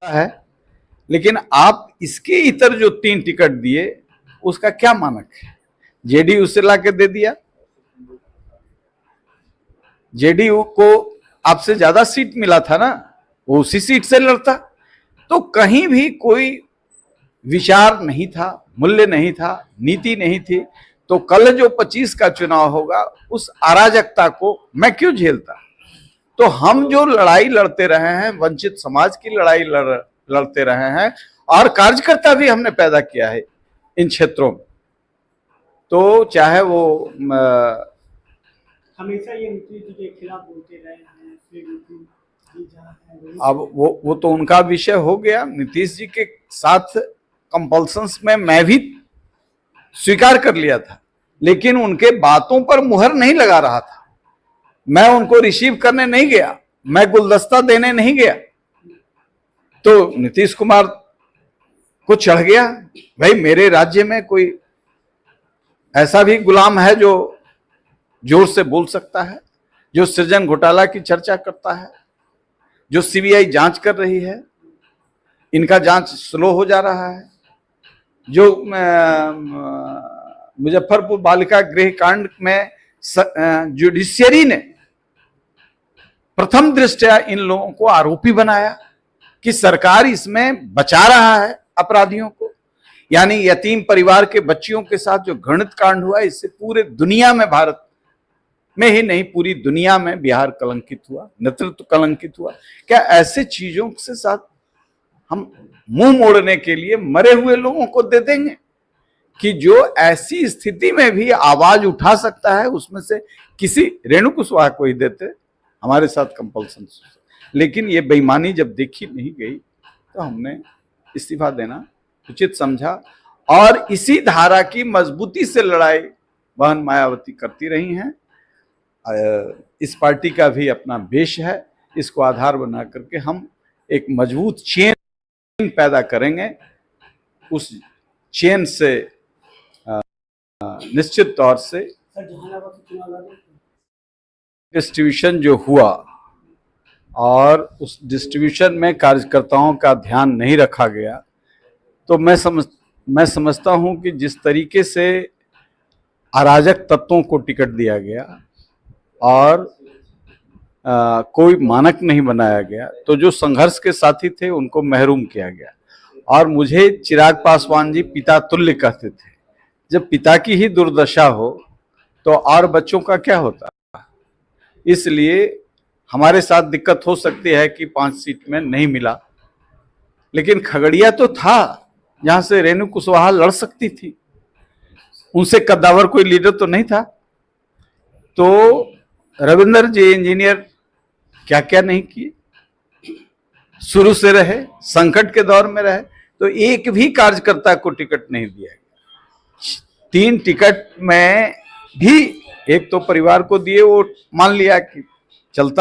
है, लेकिन आप इसके इतर जो 3 टिकट दिए उसका क्या मानक है? जेडीयू से लाके दे दिया, जेडीयू को आपसे ज्यादा सीट मिला था ना, वो उसी सीट से लड़ता। तो कहीं भी कोई विचार नहीं था, मूल्य नहीं था, नीति नहीं थी। तो कल जो 25 का चुनाव होगा उस अराजकता को मैं क्यों झेलता? तो हम जो लड़ाई लड़ते रहे हैं, वंचित समाज की लड़ाई लड़ते रहे हैं, और कार्यकर्ता भी हमने पैदा किया है इन क्षेत्रों में। तो चाहे वो हमेशा ये नीतीश जी के खिलाफ बोलते रहे हैं, अब वो तो उनका विषय हो गया। नीतीश जी के साथ कंपल्सन्स में मैं भी स्वीकार कर लिया था, लेकिन उनके बातों पर मुहर नहीं लगा रहा था। मैं उनको रिसीव करने नहीं गया, मैं गुलदस्ता देने नहीं गया। तो नीतीश कुमार को चढ़ गया, भाई मेरे राज्य में कोई ऐसा भी गुलाम है जो जोर से बोल सकता है, जो सृजन घोटाला की चर्चा करता है, जो सीबीआई जांच कर रही है, इनका जांच स्लो हो जा रहा है, जो मुजफ्फरपुर बालिका गृह कांड में जुडिशियरी ने प्रथम दृष्टया इन लोगों को आरोपी बनाया कि सरकार इसमें बचा रहा है अपराधियों को। यानी यतीम परिवार के बच्चियों के साथ जो घृणित कांड हुआ, इससे पूरे दुनिया में, भारत में ही नहीं पूरी दुनिया में बिहार कलंकित हुआ, नेतृत्व कलंकित हुआ। क्या ऐसे चीजों के साथ हम मुंह मोड़ने के लिए मरे हुए लोगों को दे देंगे कि जो ऐसी स्थिति में भी आवाज उठा सकता है, उसमें से किसी रेणु कुशवाहा को ही देते हमारे साथ कंपल्सन। लेकिन ये बेईमानी जब देखी नहीं गई तो हमने इस्तीफा देना उचित समझा, और इसी धारा की मजबूती से लड़ाई बहन मायावती करती रही हैं। इस पार्टी का भी अपना बेश है, इसको आधार बना करके हम एक मजबूत चेन पैदा करेंगे। उस चेन से निश्चित तौर से डिस्ट्रीब्यूशन जो हुआ, और उस डिस्ट्रीब्यूशन में कार्यकर्ताओं का ध्यान नहीं रखा गया, तो मैं समझता हूं कि जिस तरीके से अराजक तत्वों को टिकट दिया गया और कोई मानक नहीं बनाया गया, तो जो संघर्ष के साथी थे उनको महरूम किया गया। और मुझे चिराग पासवान जी पिता तुल्य कहते थे। जब पिता की ही दुर्दशा हो तो और बच्चों का क्या होता? इसलिए हमारे साथ दिक्कत हो सकती है कि 5 सीट में नहीं मिला, लेकिन खगड़िया तो था जहां से रेणु कुशवाहा लड़ सकती थी, उनसे कद्दावर कोई लीडर तो नहीं था। तो रविंदर जी इंजीनियर क्या क्या नहीं किए, शुरू से रहे, संकट के दौर में रहे, तो एक भी कार्यकर्ता को टिकट नहीं दिया गया। 3 टिकट में भी एक तो परिवार को दिए, वो मान लिया कि चलता